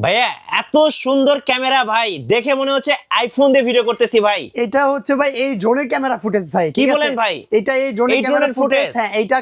ভাইয়া এত সুন্দর ক্যামেরা ভাই, দেখে মনে হচ্ছে আইফোন দিয়ে ভিডিও করতেছি ভাই। এটা হচ্ছে ভাই এই ড্রোনের ক্যামেরা ফুটেজ ভাই। কি বলেন ভাই? এটা এই ড্রোনের ক্যামেরা ফুটেজ। হ্যাঁ, এইটা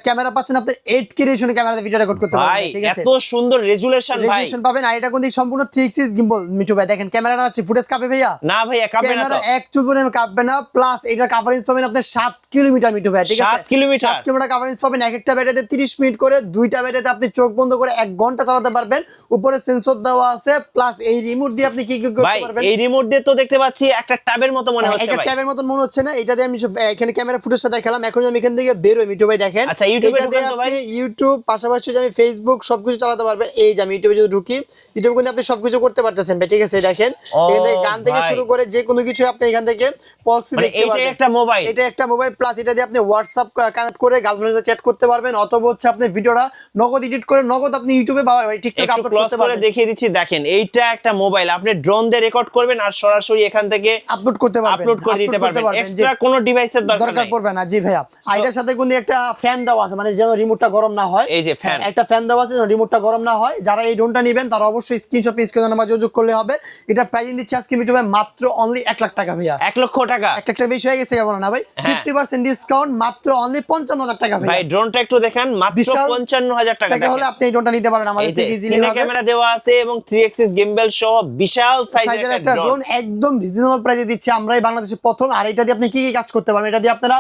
ক্যামেরা পাচ্ছেন আপনি 8K রেজোলিউশনে ক্যামেরাতে ভিডিও রেকর্ড করতে পারবেন। ঠিক আছে, এত সুন্দর রেজুলেশন ভাই, রেজোলিউশন পাবেন। আর এটা কোন দিক সম্পূর্ণ 3x গিম্বল। মিঠু ভাই দেখেন ক্যামেরাটা আছে, ফুটেজ কাঁপে ভাইয়া? না ভাইয়া কাঁপে না, ক্যামেরা এক চুল পরিমাণ কাঁপবে না। প্লাস এটা কভারেজ পাবেন আপনি 7 কিলোমিটার মিঠু ভাই। ঠিক আছে, 7 কিলোমিটার 7 কিলোমিটার কভারেজ পাবেন। এক একটা ব্যাটারিতে 30 মিনিট করে, দুইটা ব্যাটারিতে আপনি চোখ বন্ধ করে 1 ঘন্টা চালাতে পারবেন। উপরে সেন্সর দেওয়া আছে, প্লাস এই রিমোট দিয়ে আপনি কি কি করতে পারবেন। এই রিমোট দিয়ে তো দেখতে পাচ্ছি একটা ট্যাবের মতো মনে হচ্ছে ভাই। এটা ট্যাবের মতো মনে হচ্ছে না? এটা দিয়ে আমি এখানে ক্যামেরা ফুটেজটা দেখালাম। এখন আমি এখান থেকে বের হই মিঠু ভাই দেখেন। আচ্ছা, ইউটিউবে ঢুকেন তো ভাই। আপনি ইউটিউব পাশাপাশি আমি ফেসবুক সবকিছু চালাতে পারবেন। এই যে আমি ইউটিউবে যদি ঢুকি, ইউটিউবে কিন্তু আপনি সবকিছু করতে পারতেছেন ভাই। ঠিক আছে, দেখেন এখান থেকে গান থেকে শুরু করে যে কোনো কিছু আপনি এখান থেকে পলসি দেখতে পারবেন। এটা একটা মোবাইল, এটা একটা মোবাইল। প্লাস এটা দিয়ে আপনি হোয়াটসঅ্যাপ কানেক্ট করে গার্লফ্রেন্ডের চ্যাট করতে পারবেন, অথবা হচ্ছে আপনি ভিডিওটা নগদ এডিট করে নগদ আপনি ইউটিউবে বা টিকটকে আপলোড করতে পারবেন। দেখিয়ে দিচ্ছি দেখেন, এইটা একটা মোবাইল, আপনি ড্রোন দিয়ে রেকর্ড করবেন আর সরাসরি এখান থেকে আপলোড করতে পারবেন, আপলোড করে দিতে পারবেন। এক্সট্রা কোনো ডিভাইসের দরকার পড়বে না। জি ভাইয়া, আর এটার সাথে কিন্তু একটা ফ্যান দেওয়া আছে, মানে যেন রিমোটটা গরম না হয়। এই যে ফ্যান, একটা ফ্যান দেওয়া আছে যেন রিমোটটা গরম না হয়। যারা এই ড্রোনটা নেবেন তারা অবশ্যই স্ক্রিনশট স্ক্রিনে নাম্বার যোগাযোগ করলে হবে। এটা প্রাইসিং দিচ্ছে আজকে মিঠু ভাই মাত্র অনলি 1 লাখ টাকা ভাইয়া। 1 লক্ষ টাকা? একটা বেশি হয়ে গেছে কেমন না ভাই? 50% ডিসকাউন্ট মাত্র অনলি 55,000 টাকা ভাই। ভাই ড্রোনটা একটু দেখেন, মাত্র 55,000 টাকা হলে আপনি এই ড্রোনটা নিতে পারেন আমাদের থেকে ইজিলি ভাবে। ক্যামেরা দেওয়া আছে এবং 3 অ্যাক্সিস গিম্বল সহ বিশাল সাইজের একটা ড্রোন একদম রিজনেবল প্রাইসে দিচ্ছি আমরাই বাংলাদেশে প্রথম। আর এটা দিয়ে আপনি কি কি কাজ করতে পারবেন? এটা দিয়ে আপনারা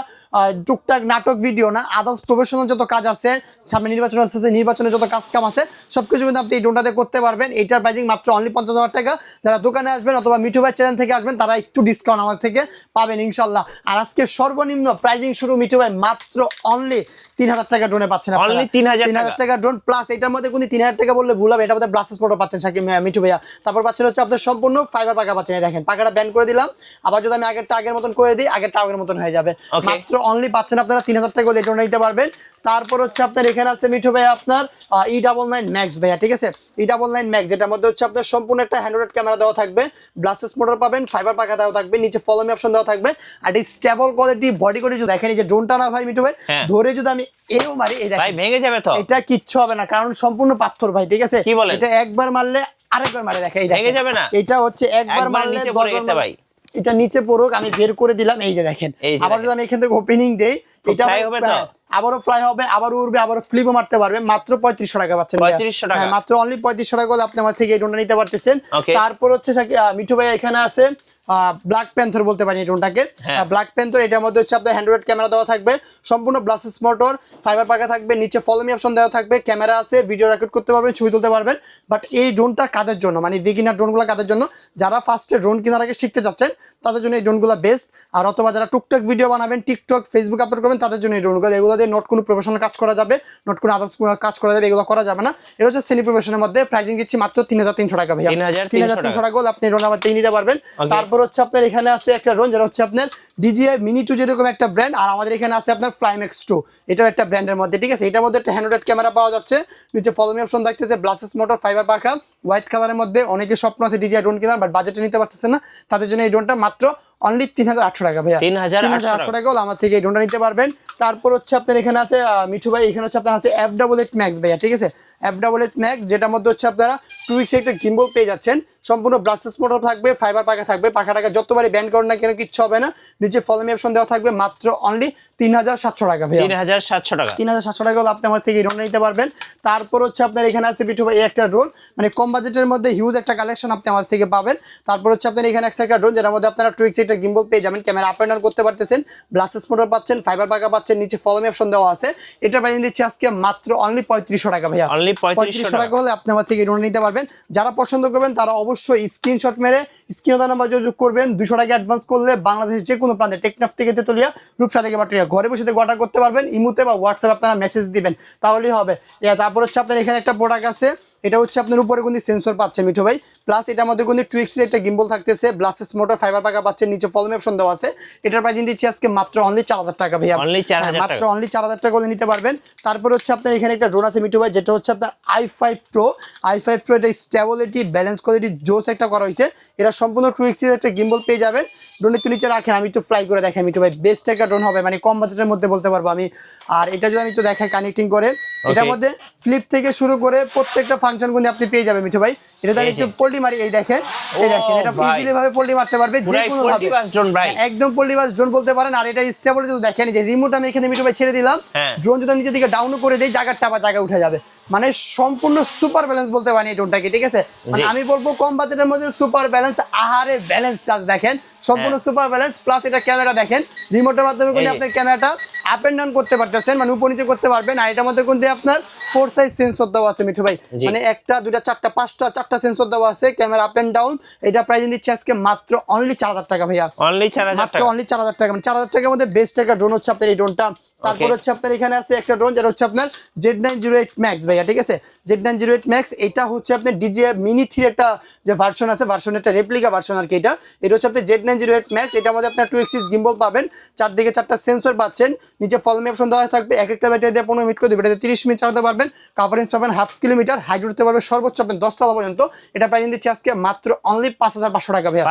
টুকটাক নাটক ভিডিও না, আদার্স প্রফেশনাল যত কাজ আছে, সামনে নির্বাচন আছে, নির্বাচনের যত কাজ কাম আছে সবকিছু কিন্তু আপনি এই ড্রোনটাতে করতে পারবেন। এটার প্রাইসিং মাত্র অনলি 50,000 টাকা। যারা দোকানে আসবেন অথবা মিঠু ভাই চ্যানেল থেকে আসবেন তারা একটু ডিসকাউন্ট আমার থেকে পাবেন ইনশাল্লাহ। আর আজকে সর্বনিম্ন প্রাইসিং শুরু মিঠু ভাই মাত্র অনলি 3,000 টাকা ড্রোনে পাচ্ছেন। অনলি 3,000 টাকা ড্রোন। প্লাস এটার মধ্যে কিন্তু 3,000 টাকা বললে ভুল হবে, এটার মধ্যে ব্লাস্টেস মোটর পাচ্ছেন সাকিব মিঠু ভাইয়া। তারপর পাচ্ছেন হচ্ছে আপনার সম্পূর্ণ ফাইবার পাকা পাচ্ছেন। দেখেন পাকাটা ব্যান করে দিলাম, আবার যদি আমি আগের মতন করে দিই আগেরটা আগের মতন হয়ে যাবে। মাত্র অনলি পাচ্ছেন আপনারা 3,000 টাকা এই ড্রোনটা নিতে পারবেন। তারপর হচ্ছে আপনার এখানে আছে মিঠু ভাই আপনার E99 ম্যাক্স ভাইয়া। ঠিক আছে, E99 ম্যাক্স যেটার মধ্যে হচ্ছে আপনার সম্পূর্ণ একটা হ্যান্ডহেল্ড ক্যামেরা দেওয়া থাকবে, ব্লাস্টেস মোটর পাবেন, ফাইবার পাকা দেওয়া থাকবে, নিচে ফলো মি অপশন দেওয়া থাকবে। আর এই স্টেবল কোয়ালিটি বডি করে যদি দেখেন, এই যে ড্রোনটা না ভাই মিঠু ভাই ধরে যদি আমি এও মারি, এই দেখেন ভাই ভেঙে যাবে তো? এটা কিচ্ছু হবে না, কারণ সম্পূর্ণ পাথর ভাই। ঠিক আছে, কি বলেন? এটা একবার মারলে আরেকবার মারে দেখে, এই দেখেন ভেঙে যাবে না। এটা হচ্ছে একবার মারলে নিচে পড়ে গেছে ভাই। এটা নিচে পড়ুক, আমি বের করে দিলাম, এই যে দেখেন। আবার যদি আমি এখান থেকে ওপেনিং দেই, এটা হবে তো? আবারও ফ্লাই হবে, আবারও উড়বে, আবারও ফ্লিপও মারতে পারবে। মাত্র 3500 টাকা পাচ্ছেন। 3500 টাকা? মাত্র অনলি 3500 টাকা হলে আপনি আমার থেকে এই ড্রোনটা নিতে পারতেছেন। তারপর হচ্ছে মিঠু ভাই এখানে আছে ব্ল্যাক প্যান্থর বলতে পারি এই ড্রোনটাকে। ব্ল্যাক প্যান্থর, এটার মধ্যে হচ্ছে আপনার হ্যান্ডহেল্ড ক্যামেরা দেওয়া থাকবে, সম্পূর্ণ ব্লাস্টেস মোটর, ফাইবার পাকা থাকবে, নিচে ফলো মি অপশন দেওয়া থাকবে, ক্যামেরা আছে, ভিডিও রেকর্ড করতে পারবেন, ছবি তুলতে পারবেন। বাট এই ড্রোনটা কাদের জন্য, মানে বিগিনার ড্রোনগুলো কাদের জন্য? যারা ফার্স্টে ড্রোন কেনার আগে শিখতে যাচ্ছেন তাদের জন্য এই ড্রোনগুলো বেস্ট। আর অথবা যারা টুকটাক ভিডিও বানাবেন, টিকটক ফেসবুক আপলোড করবেন, তাদের জন্য এই ড্রোনগুলো। এগুলো দিয়ে নোট কোনো প্রফেশনাল কাজ করা যাবে, নোট কোনো আদার্স কাজ করা যাবে, এগুলো করা যাবে না। এটা হচ্ছে সেমি প্রফেশনের মধ্যে। প্রাইসিং দিচ্ছি মাত্র 3,300 টাকা ভাইয়া। 3,300 টাকা হলে আপনি ড্রোন আমার থেকে নিতে পারবেন। তারপর হচ্ছে আপনার এখানে আছে একটা ড্রোন যেটা হচ্ছে আপনার DJI Mini 2 যেরকম একটা ব্র্যান্ড, আর আমাদের এখানে আছে আপনার Flymax 2, এটাও একটা ব্র্যান্ডের মধ্যে। ঠিক আছে, এটার মধ্যে একটা হ্যান্ডহেল্ড ক্যামেরা পাওয়া যাচ্ছে, নিচে ফলো মি অপশন থাকতেছে, ব্লাস্টেস মোটর, ফাইবার পাকা, হোয়াইট কালারের মধ্যে। অনেকে স্বপ্ন আছে DJI ড্রোন কেনার, বাট বাজেটে নিতে পারতেছে না, তাদের জন্য এই ড্রোনটা মাত্র অনলি 3,800 টাকা ভাইয়া। 3,800 টাকা হলে আমার থেকে এই ড্রোনটা নিতে পারবেন। তারপর হচ্ছে আপনার এখানে আছে মিঠু ভাই, এখানে হচ্ছে আপনার আছে F88 ম্যাক্স ভাইয়া। ঠিক আছে, F88 ম্যাক্স যেটার মধ্যে হচ্ছে আপনারা 2x একটা গিম্বল পেয়ে যাচ্ছেন, সম্পূর্ণ ব্লাস্টেস মোটর থাকবে, ফাইবার পাকা থাকবে, পাখাটাকে যতবারই ব্যান করেন না কেন কিচ্ছু হবে না, নিচে ফলো মি অপশন দেওয়া থাকবে। মাত্র অনলি 3,700 টাকা ভাইয়া। 3,700 টাকা? 3,700 টাকা হলে আপনি আমার থেকে এই ড্রোনটা নিতে পারবেন। তারপর হচ্ছে আপনার এখানে আছে মিঠু ভাই একটা ড্রোন, মানে কম বাজেটের মধ্যে হিউজ একটা কালেকশন আপনি আমার থেকে পাবেন। তারপর হচ্ছে আপনার এখানে একটা ড্রোন যেটার মধ্যে আপনারা 2x একটা গিম্বল পেয়ে যাবেন, ক্যামেরা আপ এন্ড ডাউন করতে পারতেছেন, ব্লাস্টেস মোটর পাচ্ছেন, ফাইবার পাকা পাচ্ছেন, নিচে ফলো মি অপশন দেওয়া আছে। এটা প্রাইসিং দিচ্ছি আজকে মাত্র অনলি 3,500 টাকা ভাইয়া। অনলি 3,500 টাকা হলে আপনি আমার থেকে এই ড্রোনটা নিতে পারবেন। যারা পছন্দ করবেন তারা অবশ্যই স্ক্রিনশট মেরে স্ক্রিনে নাম্বার যোগাযোগ করবেন। 200 টাকা অ্যাডভান্স করলে বাংলাদেশের যে কোনো প্রান্তে, টেকনাফ থেকে তেতুলিয়া, রূপসা থেকে বাটুরিয়া, ঘরে বসে অর্ডার করতে পারবেন। ইমুতে বা হোয়াটসঅ্যাপে আপনারা মেসেজ দিবেন, তাহলেই হবে। তারপর হচ্ছে আপনার এখানে একটা প্রোডাক্ট আছে, এটা হচ্ছে আপনার উপরে কিন্তু সেন্সর পাচ্ছেন মিঠু ভাই, প্লাস এটার মধ্যে কিন্তু 2x একটা গিম্বল থাকতেছে, ব্লাস্টেস মোটর, ফাইবার পাকা পাচ্ছেন, নিচে ফলো মি অপশন দেওয়া আছে। এটার প্রাইসিং দিচ্ছি আজকে মাত্র অনলি 4,000 টাকা ভাইয়া। মাত্র অনলি 4,000 টাকা করে নিতে পারবেন। তারপর হচ্ছে আপনার এখানে একটা ড্রোন আছে মিঠু ভাই, যেটা হচ্ছে আপনার i5 Pro। i5 Pro এটা স্টেবিলিটি, ব্যালেন্স কোয়ালিটি জোস একটা করা হয়েছে। এটা সম্পূর্ণ 2x একটা গিম্বল পেয়ে যাবেন। ড্রোন একটু নিচে রাখেন, আমি একটু ফ্লাই করে দেখাই মিঠু ভাই, বেস্ট একটা ড্রোন হবে, মানে কম বাজেটের মধ্যে বলতে পারবো আমি। আর এটা যদি আমি একটু দেখাই কানেক্টিং করে, এটার মধ্যে ফ্লিপ থেকে শুরু করে প্রত্যেকটা ফাংশন কিন্তু আপনি পেয়ে যাবেন মিঠু ভাই। এটা আমি একটু পোল্টি মারি, এই দেখেন এটা ইজিলি ভাবে পোল্টি মারতে পারবে যে কোনো ভাবে, একদম পোল্টি বাস ড্রোন বলতে পারেন। আর এটা স্টেবল যদি দেখেন, এই যে রিমোট আমি এখানে মিঠু ভাই ছেড়ে দিলাম, ড্রোন যদি আমি নিচের দিকে ডাউন করে দেই জায়গাটা বা জায়গা উঠে যাবে, মানে সম্পূর্ণ সুপার ব্যালেন্স বলতে পারি এই ড্রোনটাকে, ঠিক আছে। মানে আমি বলবো কম বাজেটের মধ্যে সুপার ব্যালেন্স, আহারে ব্যালেন্স চার্জ দেখেন সম্পূর্ণ সুপার ব্যালেন্স। প্লাস এটা ক্যামেরা দেখেন, রিমোটের মাধ্যমে কিন্তু আপনি ক্যামেরাটা আপ এন্ড ডাউন করতে পারতেছেন, মানে উপর নিচে করতে পারবেন। আর এটার মধ্যে কিন্তু আপনার 4 সাইজ সেন্সর দেওয়া আছে মিঠু ভাই, মানে একটা দুইটা চারটা পাঁচটা চারটা সেন্সর দেওয়া আছে, ক্যামেরা আপ এন্ড ডাউন। এটা প্রাইস দিচ্ছে আজকে মাত্র অনলি 4000 টাকা ভাইয়া, অনলি 4000 টাকা, মাত্র অনলি 4000 টাকা। মানে 4000 টাকার মধ্যে বেস্ট একটা ড্রোন হচ্ছে আপনার এই ড্রোনটা। তারপর হচ্ছে আপনার এখানে আছে একটা ড্রোন যেটা হচ্ছে আপনার Z908 Max ভাইয়া, ঠিক আছে। Z908 Max এটা হচ্ছে আপনার DJI Mini 3 একটা যে ভার্সন আছে, ভার্সন একটা রেপ্লিকা ভার্সন আর কি। এটা হচ্ছে আপনার Z908 Max। এটার মধ্যে আপনার 2 axis gimbal পাবেন, চারদিকে চারটা সেন্সর পাচ্ছেন, নিচে ফলমি অপশন দেওয়া থাকবে। এক একটা ব্যাটারি দিয়ে 15 মিনিট করে দেবে, এটাতে 30 মিনিট চালাতে পারবেন। কাভারেজ পাবেন 1/2 কিলোমিটার, হাইট উঠতে পারবে সর্বোচ্চ আপনি 10 তলা পর্যন্ত। এটা প্রাইস দিচ্ছি আজকে মাত্র অনলি 5500 টাকা ভাইয়া,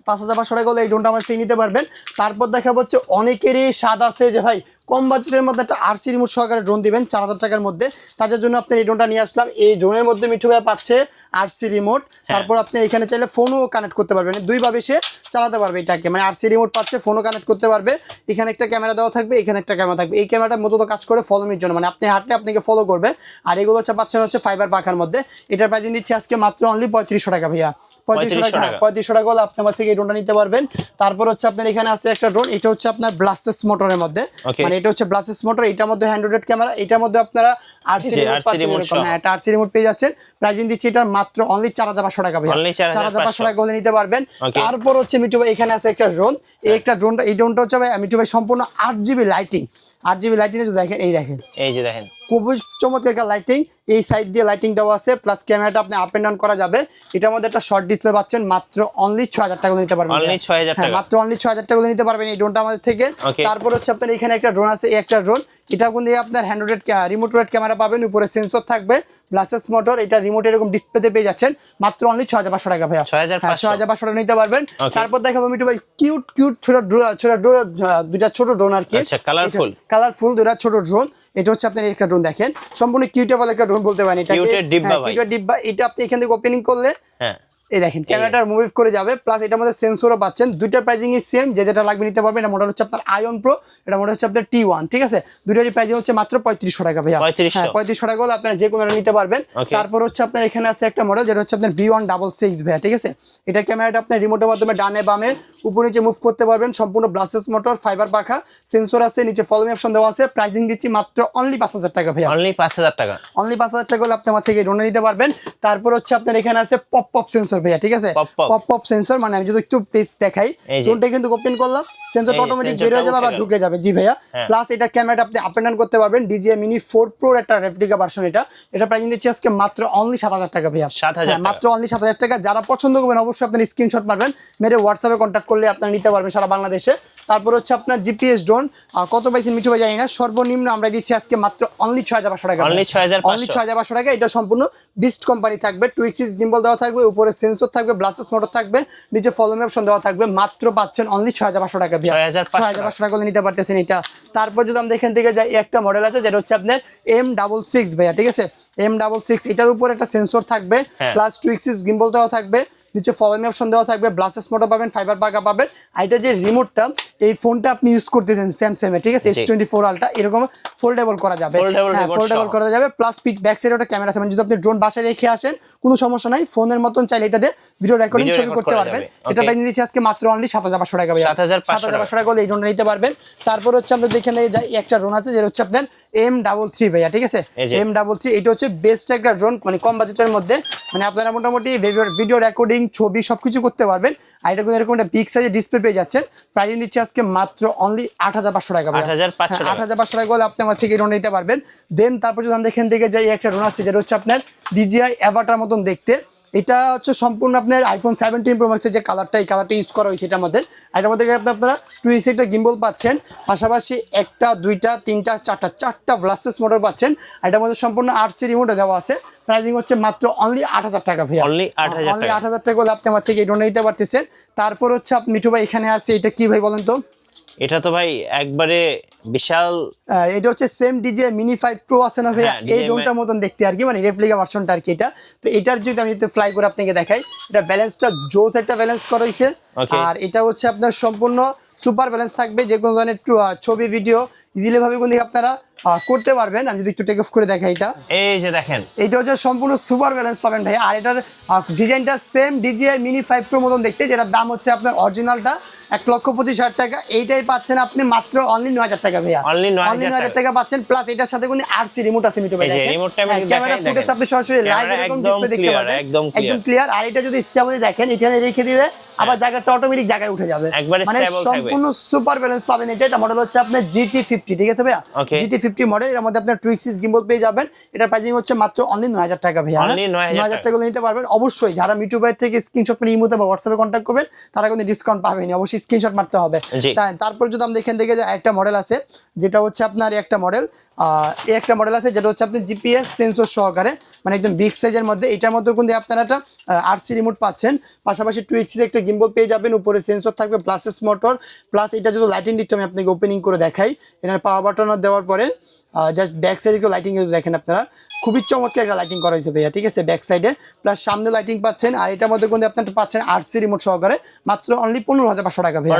5500 টাকা হলে এই ড্রোনটা আমার থেকে নিতে পারবেন। তারপর দেখা হচ্ছে অনেকেরই স্বাদ আছে যে ভাই কম বাজেটের মধ্যে একটা RC রিমোট সহকারে ড্রোন দিবেন 4000 টাকার মধ্যে, তাদের জন্য আপনি এই ড্রোনটা নিয়ে আসলাম। এই ড্রোনের মধ্যে মিঠু ভাই পাচ্ছে RC রিমোট, তারপর আপনি এখানে চাইলে ফোনও কানেক্ট করতে পারবেন, দুইভাবে সে চালাতে পারবে এটাকে, মানে RC রিমোট পাচ্ছে, ফোনও কানেক্ট করতে পারবে। এখানে একটা ক্যামেরা দেওয়া থাকবে, এখানে একটা ক্যামেরা থাকবে। এই ক্যামেরাটা মূলত কাজ করে ফলোমির জন্য, মানে আপনি হাঁটলে আপনাকে ফলো করবে। আর এগুলো হচ্ছে পাচ্ছেন হচ্ছে ফাইবার পাখার মধ্যে। এটার প্রাইস দিচ্ছি আজকে মাত্র অনলি 3500 টাকা ভাইয়া, 3500 টাকা। 3500 টাকা হলে আপনি আমার থেকে এই ড্রোনটা নিতে পারবেন। তারপর হচ্ছে আপনার এখানে আছে একটা ড্রোন, এটা হচ্ছে আপনার ব্লাস্টেস মোটরের মধ্যে, মানে এটা হচ্ছে ব্লাস্টেস মোটর। এটার মধ্যে হ্যান্ডহেল্ড ক্যামেরা, এটার মধ্যে আপনারা RC রিমোট পাচ্ছেন, হ্যাঁ এটা RC রিমোট পেয়ে যাচ্ছেন। প্রাইস দিচ্ছি এটা মাত্র অনলি 4500 টাকা ভাইয়া, 4500 টাকা হলে নিতে পারবেন। তারপর হচ্ছে মিঠু ভাই এখানে আছে একটা ড্রোন, এই একটা ড্রোনটা, এই ড্রোনটা হচ্ছে ভাই মিঠু ভাই সম্পূর্ণ 8GB লাইটিং, 8GB লাইটিং দেখেন, এই দেখেন, এই যে দেখেন খুবই চমৎকার একটা লাইটিং, এই সাইড দিয়ে লাইটিং দেওয়া আছে, প্লাস ক্যামেরাটা আপনি আপ এন্ড ডাউন করা যাবে। এটার মধ্যে একটা শর্ট ডিসপ্লে পাচ্ছেন, মাত্র অনলি 6000 টাকা নিতে পারবেন, অনলি 6000 টাকা, মাত্র অনলি 6000 টাকা নিতে পারবেন এই ড্রোনটা আমাদের থেকে। তারপর হচ্ছে আপনার এখানে একটা ড্রোন আছে, এই একটা ড্রোন, এটা কিন্তু আপনার হ্যান্ডহেল্ড রিমোট ক্যামেরা পাবেন, উপরে সেন্সর থাকবে, ব্লাস্টেস মোটর, এটা রিমোট এরকম ডিসপ্লেতে পেয়ে যাচ্ছেন, মাত্র অনলি 6500 টাকা ভাইয়া, 6500 টাকা নিতে পারবেন। তারপর দেখাবো মিঠু ভাই কিউট কিউট ছোট দুইটা ছোট ড্রোন আর কি, কালারফুল দুইটা ছোট ড্রোন। এটা হচ্ছে আপনার একটা ড্রোন দেখেন, সম্পূর্ণ কিউটেবল একটা ড্রোন বলতে পারেন এটাকে, কিউটের ডিব্বা। এটা আপনি এখান থেকে ওপেনিং করলে এই দেখেন ক্যামেরাটা মুভ করে যাবে, প্লাস এটার মধ্যে সেন্সরও পাচ্ছেন। দুইটা প্রাইসিং সেম, যে যেটা লাগবে নিতে পারবেন। এটা মডেল হচ্ছে আপনার আয়ন প্রো, এটা মডেল হচ্ছে আপনার T1, ঠিক আছে। দুইটারই প্রাইসিং হচ্ছে মাত্র 3500 টাকা ভাইয়া, 3500 টাকা হলে আপনারা যে কোনো নিতে পারবেন। তারপর হচ্ছে আপনার এখানে আছে একটা মডেল যেটা হচ্ছে আপনার V166 ভাইয়া, ঠিক আছে। এটা ক্যামেরাটা আপনি রিমোটের মাধ্যমে ডানে বামে উপর নিচে মুভ করতে পারবেন, সম্পূর্ণ ব্লাস্টেস মোটর, ফাইবার পাখা, সেন্সর আছে, নিচে ফলোমি অপশন দেওয়া আছে। প্রাইসিং দিচ্ছি মাত্র অনলি 5000 টাকা ভাইয়া, অনলি 5000 টাকা, অনলি 5000 টাকা হলে আপনি আমার থেকে ড্রোন নিতে পারবেন। তারপর হচ্ছে আপনার এখানে আছে পপ সেন্সর ভাইয়া, ঠিক আছে, পপ সেন্সর, মানে আমি যদি একটু প্লেস দেখাই, ড্রোনটা কিন্তু ওপেন করলাম, সেন্সর অটোমেটিক বের হয়ে যাবে আবার ঢুকে যাবে, জি ভাইয়া। প্লাস এটা ক্যামেরাটা আপনি আপ এন্ড ডাউন করতে পারবেন, DJI Mini 4 Pro একটা রেপ্লিকা ভার্সন। এটা প্রাইস দিচ্ছি আজকে মাত্র অনলি 7000 টাকা ভাইয়া, মাত্র অনলি 7000 টাকা। যারা পছন্দ করবেন অবশ্যই আপনার স্ক্রিনশট মারবেন, মেরে হোয়াটসঅ্যাপে কন্ট্যাক্ট করলে আপনারা নিতে পারবেন সারা বাংলাদেশে। তারপর হচ্ছে আপনার GPS ড্রোন, কত পাইছেন মিঠু ভাই জানি না, সর্বনিম্ন আমরা দিচ্ছি আজকে মাত্র অনলি 6500 টাকা, অনলি 6500 টাকা। এটা সম্পূর্ণ বিস্ট কোম্পানি থাকবে, 2 axis gimbal দেওয়া থাকবে, উপরে সেন্সর থাকবে, ব্লাস্টেস মোটর থাকবে, নিচে ফলোমি অপশন দেওয়া থাকবে। মাত্র পাচ্ছেন অনলি 6500 টাকা ভাইয়া, 6500 টাকা নিতে পারতেছেন এটা। তারপর যদি আমরা এখান থেকে যাই, একটা মডেল আছে যেটা হচ্ছে আপনার M66 ভাইয়া, ঠিক আছে, M66। এটার উপর একটা সেন্সর থাকবে, প্লাস 2 axis gimbal দেওয়া থাকবে, নিচে ফলোমি অপশন দেওয়া থাকবে, ব্লাস্টেস মোটর পাবেন, ফাইবার পাখা পাবেন। আর এটা যে রিমোটটা, এই ফোনটা আপনি ইউজ করতেছেন স্যামসাং এর, ঠিক আছে, S24 আলট্রা, এরকম ফোল্ডেবল করা যাবে, ফোল্ডেবল করা যাবে। প্লাস ব্যাক সাইডে একটা ক্যামেরা থাকবে, যদি আপনি ড্রোন বাসায় রেখে আসেন কোনো সমস্যা নাই, ফোনের মতন চাইলে এটাতে ভিডিও রেকর্ডিং ছবি করতে পারবেন। এটা প্রাইস দিচ্ছি আজকে মাত্র অনলি 7500 টাকা ভাইয়া, 7500 টাকা হলে এই ড্রোনটা নিতে পারবেন। তারপর হচ্ছে আমরা যেখানে যাই, একটা ড্রোন আছে যেটা হচ্ছে আপনার M33 ভাইয়া, ঠিক আছে, M33। এটা হচ্ছে বেস্ট একটা ড্রোন, মানে কম বাজেটের মধ্যে, মানে আপনারা মোটামুটি ভিডিও রেকর্ডিং ছবি সবকিছু করতে পারবেন। আর এটা কিন্তু এরকম একটা বিগ সাইজের ডিসপ্লে পেয়ে যাচ্ছেন। প্রাইস দিচ্ছি আজকে মাত্র অনলি 8500 টাকা, 8500 টাকা হলে আপনি আমার থেকে ড্রোন নিতে পারবেন। দেন তারপর যদি আমরা এখান থেকে যাই, একটা ড্রোন আছে যেটা হচ্ছে আপনার DJI অ্যাভাটার মতন দেখতে। এটা হচ্ছে সম্পূর্ণ আপনার iPhone 17 Pro Max এর যে কালারটা, এই কালারটা ইউজ করা হয়েছে এটার মধ্যে। এটার মধ্যে আপনারা 2 axis একটা গিম্বল পাচ্ছেন, পাশাপাশি একটা দুইটা তিনটা চারটা ব্লাস্টেস মোটর পাচ্ছেন। এটার মধ্যে সম্পূর্ণ RC রিমোট দেওয়া আছে। প্রাইসিং হচ্ছে মাত্র অনলি 8000 টাকা ভাইয়া, অনলি 8000 টাকা হলে আপনি আমার থেকে এই ড্রোন নিতে পারতেছেন। তারপর হচ্ছে আপনি মিঠু ভাই এখানে আছে, এটা কি ভাই বলেন তো, এটা তো ভাই একবারে বিশাল। এটা হচ্ছে সেম ডিজে মিনি 5 প্রো আছে না ভাই, এই ড্রোনটার মতন দেখতে আর কি, মানে রেপ্লিকা ভার্সনটা আর কি এটা। তো এটার যদি আমি ফ্লাই করে আপনাকে দেখাই, এটা ব্যালেন্সটা জোস একটা ব্যালেন্স করা হয়েছে। আর এটা হচ্ছে আপনার সম্পূর্ণ সুপার ব্যালেন্স থাকবে, যে কোনো ধরনের ছবি ভিডিও ইজিলি ভাবে কিন্তু আপনারা করতে পারবেন। আমি যদি একটু টেক অফ করে দেখাই, এটা এই যে দেখেন, এটা হচ্ছে সম্পূর্ণ সুপার ব্যালেন্স পাবেন ভাই। আর এটার ডিজাইনটা সেম ডিজিআই মিনি 5 প্রো মতন দেখতে, যেটার দাম হচ্ছে আপনার অরিজিনালটা 1,25,000 টাকা, এইটাই পাচ্ছেন আপনি মাত্র অনলি 9,000 টাকা ভাইয়া। অনলি 9,000 টাকা পাচ্ছেন, প্লাস এটার সাথে কোনো আরসি রিমোট আছে মিটু ভাই। ক্যামেরা ফুটেজ আপনি সরাসরি লাইভ এরকম ডিসপ্লে দেখতে পাবেন, একদম ক্লিয়ার। আর এটা যদি স্টেবল দেখেন, এখানে রেখে দিলে আবার জায়গাটা অটোমেটিক জায়গায় উঠে যাবে, মানে সম্পূর্ণ সুপার ব্যালেন্স পাবেন। এটা মডেল হচ্ছে আপনার GT50, ঠিক আছে ভাইয়া, GT50 মডেল। এর মধ্যে আপনার টুইক্সিস গিম্বল পেয়ে যাবেন। এটার প্রাইসিং হচ্ছে মাত্র অনলি 9,000 টাকা ভাইয়া। 9,000 টাকা নিতে পারবেন। অবশ্যই যারা মিটু ভাই থেকে স্ক্রিনশট করে ইমোতে বা হোয়াটসঅ্যাপে কন্ট্যাক্ট করবেন, তারা কিন্তু ডিসকাউন্ট পাবেন, অবশ্যই স্ক্রিনশট মারতে হবে। তারপর যদি আমরা এখান থেকে যে একটা মডেল আছে, যেটা হচ্ছে আপনার একটা মডেল আছে যেটা হচ্ছে আপনি জিপিএস সেন্সর সহকারে, মানে একদম বিগ সাইজের মধ্যে। এটার মধ্যে কিন্তু আপনারা একটা আরসি রিমোট পাচ্ছেন, পাশাপাশি টুইক্সিস একটা গিম্বল পেয়ে যাবেন, উপরে সেন্সর থাকবে, প্লাসেস মোটর, প্লাস এটা যদি লাইটিং দিতে আমি আপনাকে ওপেনিং করে দেখাই, এটার পাওয়ার বাটন দেওয়ার পরে জাস্ট ব্যাক সাইডে একটু লাইটিং দেখেন আপনারা, খুবই চমৎকার একটা লাইটিং করা হয়েছে ভাইয়া, ঠিক আছে, ব্যাক সাইডে প্লাস সামনে লাইটিং পাচ্ছেন। আর এটার মধ্যে কিন্তু আপনারা পাচ্ছেন আরসি রিমোট সহকারে মাত্র অনলি 15,500 টাকা ভাইয়া।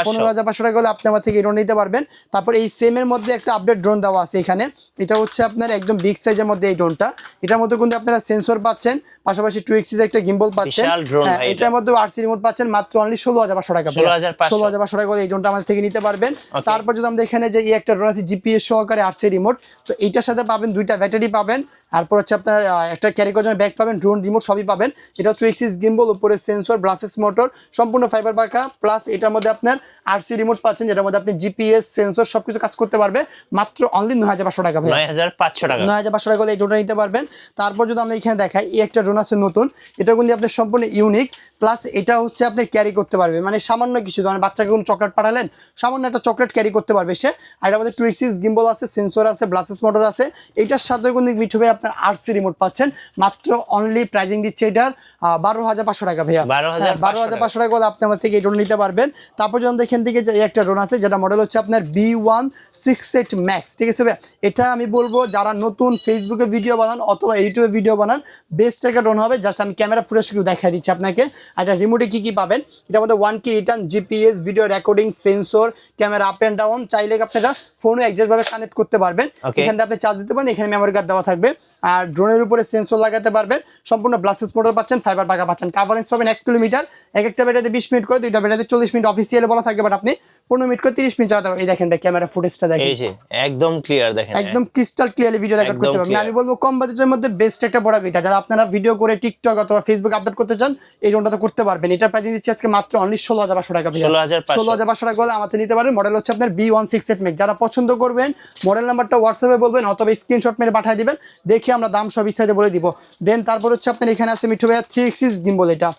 15,500 টাকা হলে আপনি আমার থেকে ড্রোন নিতে পারবেন। তারপর এই সেমের মধ্যে একটা আপডেট ড্রোন দেওয়া আছে এখানে, এটা হচ্ছে আপনার একদম বিগ সাইজের মধ্যে এই ড্রোনটা। এটার মধ্যে কিন্তু আপনারা সেন্সর পাচ্ছেন, পাশাপাশি টুইক্সিস একটা গিম্বল পাচ্ছেন, এটার মধ্যে আরসি রিমোট পাচ্ছেন মাত্র অনলি 16,500 টাকা। 16,500 টাকা এই ড্রোনটা আমাদের থেকে নিতে পারবেন। তারপর যদি আমরা এখানে যে এই একটা ড্রোন আছে জিপিএস সহকারে আরসি রিমোট, তো এইটার সাথে পাবেন দুইটা ব্যাটারি পাবেন, তারপর হচ্ছে আপনার একটা ক্যারি করার জন্য ব্যাগ পাবেন, ড্রোন রিমোট সবই পাবেন। এটা টুইক্সিস গিম্বল, উপরে সেন্সর, ব্লাসেস মোটর, সম্পূর্ণ ফাইবার বাঁকা, প্লাস এটার মধ্যে আপনার আরসি রিমোট পাচ্ছেন, যেটার মধ্যে আপনি জিপিএস সেন্সর সবকিছু কাজ করতে পারবে মাত্র অনলি 9,500 টাকা ভাই। 9,500 টাকা 9,500 টাকা এই ড্রোনটা নিতে পারবেন। তারপর যদি আমরা এখানে দেখাই, এই একটা ড্রোন আছে নতুন, এটা কিন্তু আপনার সম্পূর্ণ ইউনিক, প্লাস এটা হচ্ছে আপনি ক্যারি করতে পারবে, মানে সামান্য কিছু ধরেন বাচ্চাকে কোনো চকলেট পাঠালেন, সামান্য একটা চকলেট ক্যারি করতে পারবে সে। আর এটার মধ্যে টুইক্সিস গিম্বল আছে, সেন্সর আছে, ব্লাসেস মোটর আছে। এইটার সাথে কিন্তু মিঠু ভাই আপনার আরসি রিমোট পাচ্ছেন মাত্র অনলি প্রাইজিং দিচ্ছে এটার 12,500 টাকা ভাইয়া। 12,500 টাকা হলে আপনি আমার থেকে এই ড্রোন নিতে পারবেন। তারপর যখন এখান থেকে যে একটা ড্রোন আছে, যেটা মডেল হচ্ছে আপনার B168 Max, ঠিক আছে ভাইয়া। এটা আমি বলবো যারা নতুন ফেসবুকে ভিডিও বানান অথবা ইউটিউবে ভিডিও বানান, বেস্ট একটা ড্রোন হবে। জাস্ট আমি ক্যামেরা ফুটেজ একটু দেখাই দিচ্ছি আপনাকে। আর এটা রিমোটে কি পাবেন, এটার মধ্যে 1 কি return, GPS, video recording, sensor, camera up and down, চাইলে আপনারা ফোনে একজাস্টভাবে কানেক্ট করতে পারবেন। এখানে আপনি চার্জ দিতে পারেন, এখানে মেমোরি কার্ড দেওয়া থাকবে। আর ড্রোনের উপরে সেন্সর লাগাতে পারবেন, সম্পূর্ণ ব্লাসেস মোটর পাচ্ছেন, ফাইবার বাঁকা পাচ্ছেন, কাভারেজ পাবেন 1 কিলোমিটার। একটা ব্যাটারিতে 20 মিনিট করে, দুইটা ব্যাটারিতে 40 মিনিট অফিসিয়ালি বলা থাকে, বাট আপনি 15 মিনিট করে 30 মিনিট চালাতে পারবেন। এই দেখেন ভাই ক্যামেরা ফুটেজটা দেখেন, এই যে একদম ক্লিয়ার দেখেন, একদম ক্রিস্টাল ক্লিয়ারলি ভিডিও রেকর্ড করতে পারবেন। আমি বলবো কম বাজেটের মধ্যে বেস্ট একটা প্রোডাক্ট এটা, যারা আপনারা ভিডিও করে টিকটক অথবা ফেসবুক আপলোড করতে চান, এই ড্রোনটা তো করতে পারবেন। এটার প্রাইস দিচ্ছি আজকে মাত্র অনলি 16,500 টাকা। 16,500 টাকা হলে আমাদের নিতে পারবেন। মডেল হচ্ছে আপনার B168 Max। যারা পছন্দ করবেন মডেল নাম্বারটা হোয়াটসঅ্যাপে বলবেন অথবা স্ক্রিনশট মেরে পাঠিয়ে দিবেন, দেখে আমরা দাম সব বিস্তারিত বলে দিব। দেন তারপর হচ্ছে আপনার এখানে আছে মিঠু ভাইয়া 3 axis গিম্বল। এটা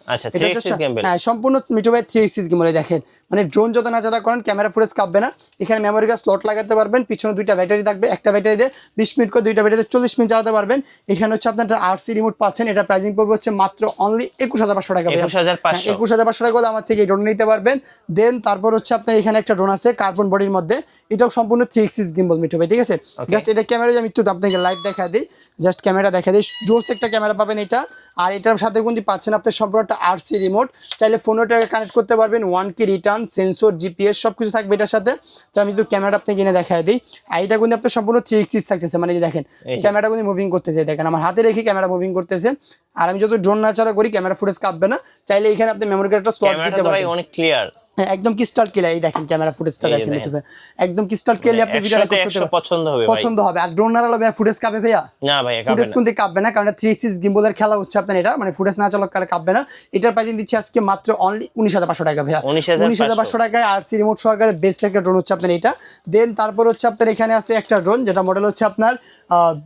হ্যাঁ সম্পূর্ণ মিঠু ভাইয়া 3 axis গিম্বল। দেখেন মানে ড্রোন যত নাচাড়া করেন ক্যামেরা ফুটেজ কাঁপবে না। এখানে মেমোরি কার্ড স্লট লাগাতে পারবেন, পিছনে দুইটা ব্যাটারি থাকবে, একটা ব্যাটারি দিয়ে 20 মিনিট করে, দুইটা ব্যাটারিতে 40 মিনিট চালাতে পারবেন। এখানে হচ্ছে আপনার আরসি রিমোট পাচ্ছেন, এটা প্রাইসিং পড়বে হচ্ছে মাত্র অনলি 21,500 টাকা। 21,500 টাকা হলে আমার থেকে এই ড্রোন নিতে পারবেন। দেন তারপর হচ্ছে আপনার এখানে একটা ড্রোন আছে কার্বন বডির মধ্যে, এটাও সম্পূর্ণ 3 axis গিম্বল মিঠু ভাই, ঠিক আছে। জাস্ট এটা ক্যামেরা আমি একটু আপনাকে লাইভ দেখা দিই, জাস্ট ক্যামেরা দেখা দিই, জোস একটা ক্যামেরা পাবেন এটা। আর এটার সাথে কিন্তু পাচ্ছেন আপনি সম্পূর্ণ একটা আরসি রিমোট, চাইলে ফোনটাকে কানেক্ট করতে পারবেন, 1 কি রিটার্ন, সেন্সর, জিপিএস সব কিছু থাকবে এটার সাথে। তো আমি একটু ক্যামেরাটা আপনাকে কিনে দেখা দিই। আর এটা কিন্তু আপনার সম্পূর্ণ 3 axis থাকতেছে, মানে দেখেন ক্যামেরাটা কিন্তু মুভিং করতেছে, দেখেন আমার হাতে রেখে ক্যামেরা মুভিং করতেছে। আর আমি যত ড্রোন নাচাড়া করি ক্যামেরা ফুটেজ কাঁপবে না, চাইলে এখানে আপনি মেমোরি কার্ডটা স্লট দিতে পারবেন। অনেক ক্লিয়ার, একদম ক্রিস্টাল ক্লিয়ার। এই দেখেন ক্যামেরা ফুটেজটা দেখেন একদম ক্রিস্টাল ক্লিয়ারলি আপনি ভিডিও রেকর্ড করতে পারবেন, পছন্দ হবে। আর ড্রোন না চালালে ফুটেজ কাঁপে ভাইয়া? না ভাই, ফুটেজ কিন্তু কাঁপবে না, কারণ 3 axis গিম্বলের খেলা হচ্ছে আপনার, এটা মানে ফুটেজ না চালালে কাঁপবে না। এটার প্রাইসিং দিচ্ছি আজকে মাত্র অনলি 19,500 টাকা ভাইয়া। 19,500 টাকায় আরসি রিমোট সহকারে বেস্ট একটা ড্রোন হচ্ছে আপনার এটা। দেন তারপর হচ্ছে আপনার এখানে আছে একটা ড্রোন, যেটা মডেল হচ্ছে আপনার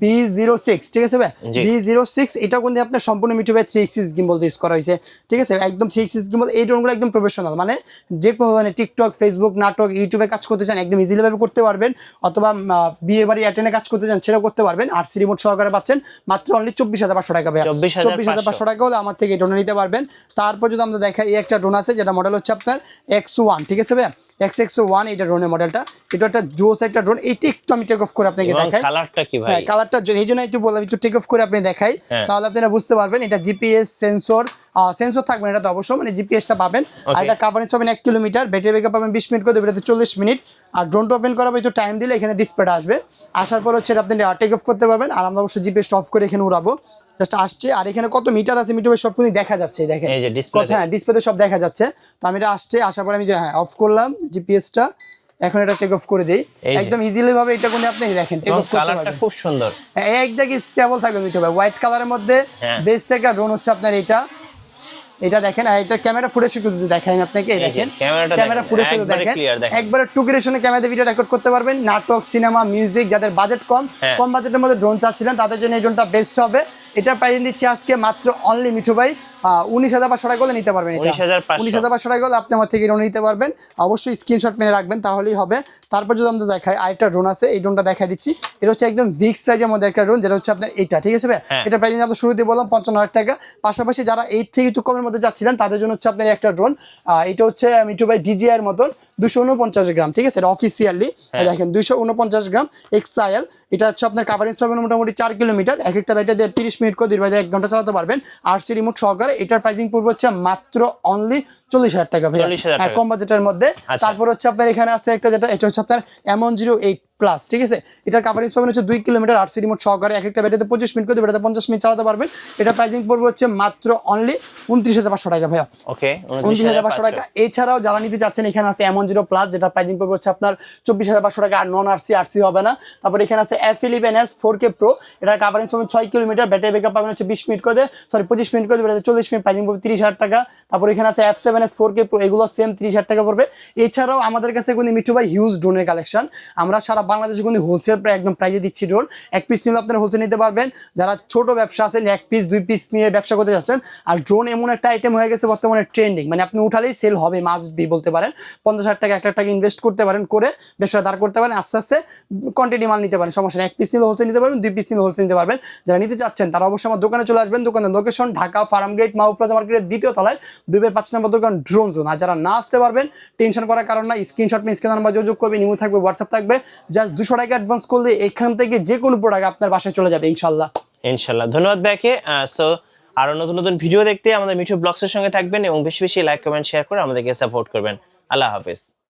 B06, ঠিক আছে ভাই, B06। এটা কিন্তু আপনার সম্পূর্ণ মিঠু ভাই 3 axis গিম্বল ইউজ করা হয়েছে, ঠিক আছে, একদম 3 axis গিম্বল। এই ড্রোনগুলো একদম প্রফেশনাল, মানে যে কোনো ধরনের টিকটক, ফেসবুক, নাটক, ইউটিউবে কাজ করতে চান একদম ইজিলি ভাবে করতে পারবেন, অথবা বিয়ে বাড়ি অ্যাটেন্ডে কাজ করতে চান সেটাও করতে পারবেন। আরসি রিমোট সহকারে পাচ্ছেন মাত্র অনলি 24,500 টাকা ভাইয়া। 24,500 টাকা হলে আমার থেকে এই ড্রোনটা নিতে পারবেন। তারপর যদি আমরা দেখাই, এই একটা ড্রোন আছে যেটা মডেল হচ্ছে আপনার X1, ঠিক আছে ভাইয়া, XX1 এটা ড্রোনের মডেলটা। এটা একটা জোস একটা ড্রোন। এইটা একটু আমি টেক অফ করে আপনাকে দেখাই। কালারটা কি ভাই? হ্যাঁ, কালারটা এই জন্য একটু বললাম একটু টেক অফ করে আপনি দেখাই, তাহলে আপনারা বুঝতে পারবেন। এটা জিপিএস সেন্সর থাকবে না, এটা তো অবশ্যই, মানে জিপিএসটা পাবেন। আর এটা কাভারেজ পাবেন 1 কিলোমিটার, ব্যাটারি ব্যাকআপ পাবেন 20 মিনিট করে, এটাতে 40 মিনিট। আর ড্রোনটা ওপেন করাবো একটু টাইম দিলে এখানে ডিসপ্লেটা আসবে। আসার পর হচ্ছে আপনি টেক অফ করতে পারবেন। আর আমরা অবশ্যই জিপিএসটা অফ করে এখানে উড়াবো, জাস্ট আসছে। আর এখানে কত মিটার আছে মিটার সব কিছু দেখা যাচ্ছে, দেখেন হ্যাঁ ডিসপ্লেতে সব দেখা যাচ্ছে। তো আমি এটা আসছে, আসার পর আমি অফ করলাম জিপিএসটা, এখন এটা টেক অফ করে দেই একদম ইজিলি ভাবে। এটা কোন আপনি দেখেন টেক অফ করতে পারবেন, কালারটা খুব সুন্দর, এক জায়গায় স্টেবল থাকবে মিঠু ভাই, হোয়াইট কালারের মধ্যে বেস্ট একটা ড্রোন হচ্ছে আপনার এটা দেখেন। আর এটা ক্যামেরা ফুটেজ একটু দেখাই আপনাকে, এই দেখেন ক্যামেরা ফুটেজ দেখেন, একবারে টুকিরেশনে ক্যামেরাতে ভিডিও রেকর্ড করতে পারবেন। নাটক, সিনেমা, মিউজিক, যাদের বাজেট কম বাজেটের মধ্যে ড্রোন চাচ্ছিলেন তাদের জন্য এই ড্রোনটা বেস্ট হবে। এটা প্রাইস দিচ্ছি আজকে মাত্র অনলি মিঠু ভাই 19,500 টাকা করে নিতে পারবেন। 19,500 টাকা হলে আপনি আমার থেকে ড্রোন নিতে পারবেন। অবশ্যই স্ক্রিনশট মেরে রাখবেন, তাহলেই হবে। তারপর যদি আমরা দেখাই, আরেকটা ড্রোন আছে, এই ড্রোনটা দেখাই দিচ্ছি। এটা হচ্ছে একদম বিগ সাইজের মধ্যে একটা ড্রোন, যেটা হচ্ছে আপনার এটা, ঠিক আছে ভাই। এটা প্রাইস আমরা শুরুতে বললাম 55,000 টাকা। পাশাপাশি যারা 8 থেকে একটু কমের মধ্যে যাচ্ছিলেন তাদের জন্য হচ্ছে আপনার একটা ড্রোন, এটা হচ্ছে মিঠু ভাই DJI এর মতন 249 গ্রাম, ঠিক আছে, এটা অফিসিয়ালি দেখেন 249 গ্রাম XIL। এটা হচ্ছে আপনার কাভারেজ পাবেন মোটামুটি 4 কিলোমিটার, এক একটা ব্যাটারি দিয়ে 30 মিনিট করে 2 1 ঘন্টা চালাতে পারবেন। আরসি রিমোট সহকারে। এটার প্রাইসিং পড়বে হচ্ছে মাত্র অনলি 40,000 টাকা ভাই, কম বাজেটের মধ্যে। তারপর হচ্ছে আপনার এখানে আছে একটা, যেটা এটা হচ্ছে আপনার M108 প্লাস, ঠিক আছে। এটার কাভারেজ পাবেন হচ্ছে 2 কিলোমিটার, আরসি রিমোট সহকারে, এক একটা ব্যাটারিতে 25 মিনিট করে, ব্যাটারিতে 50 মিনিট চালাতে পারবেন। এটা প্রাইসিং পড়বে হচ্ছে মাত্র অনলি 29,500 টাকা ভাইয়া। ওকে, 29,500 টাকা। এছাড়াও যারা নিতে চাচ্ছেন, এখানে আছে M10 প্লাস, যেটা প্রাইসিং পড়বে হচ্ছে আপনার 24,500 টাকা। আর নন আরসি হবে না। তারপর এখানে আছে F11s 4K Pro, এটার কাভারেজ পাবেন 6 কিলোমিটার, ব্যাটারি ব্যাকআপ পাবেন হচ্ছে 20 মিনিট করে, 25 মিনিট করে, ব্যাটারিতে 40 মিনিট, প্রাইসিং পড়বে 30,000 টাকা। তারপর এখানে আছে F7s 4K Pro, এগুলো সেম 30,000 টাকা পড়বে। এছাড়াও আমাদের কাছে কিন্তু মিঠু ভাই হিউজ ড্রোনের কালেকশন, আমরা সারা বাংলাদেশে কিন্তু হোলসেল একদম প্রাইজে দিচ্ছি ড্রোন। এক পিস নিলে আপনারা হোলসেল নিতে পারবেন। যারা ছোট ব্যবসা আছেন, 1 পিস 2 পিস নিয়ে ব্যবসা করতে যাচ্ছেন, আর ড্রোন এমন একটা আইটেম হয়ে গেছে বর্তমানে ট্রেন্ডিং, মানে আপনি উঠালেই সেল হবে, মাস্ট বি বলতে পারেন। 50,000 টাকা 1 লাখ টাকা ইনভেস্ট করতে পারেন, করে ব্যবসা দাঁড় করতে পারেন, আস্তে আস্তে কোয়ান্টিটি মাল নিতে পারেন, সমস্যা নেই। 1 পিস নিলে হোলসেল নিতে পারবেন, 2 পিস নিলে হোলসেল নিতে পারবেন। যারা নিতে চাচ্ছেন তারা অবশ্যই আমার দোকানে চলে আসবেন। দোকানের লোকেশন ঢাকা ফার্ম গেট মাহবুব প্লাজা মার্কেটের 2য় তলায় 2/5 নম্বর দোকান, ড্রোন জোন। আর যারা না আসতে পারবেন, টেনশন করার কারণ না, স্ক্রিনশট নিয়ে স্ক্রিন নাম্বার যোগাযোগ করবেন, ইমো থাকবে, হোয়াটসঅ্যাপ থাকবে, জাস্ট 200 টাকা অ্যাডভান্স করলে এখান থেকে যে কোনো প্রোডাক্ট আপনার বাসায় চলে যাবে ইনশাল্লাহ। ধন্যবাদ ভাইকে। সো আরো নতুন নতুন ভিডিও দেখতে আমাদের মিঠু ব্লগসের সঙ্গে থাকবেন এবং বেশি বেশি লাইক কমেন্ট শেয়ার করে আমাদেরকে সাপোর্ট করবেন। আল্লাহ হাফেজ।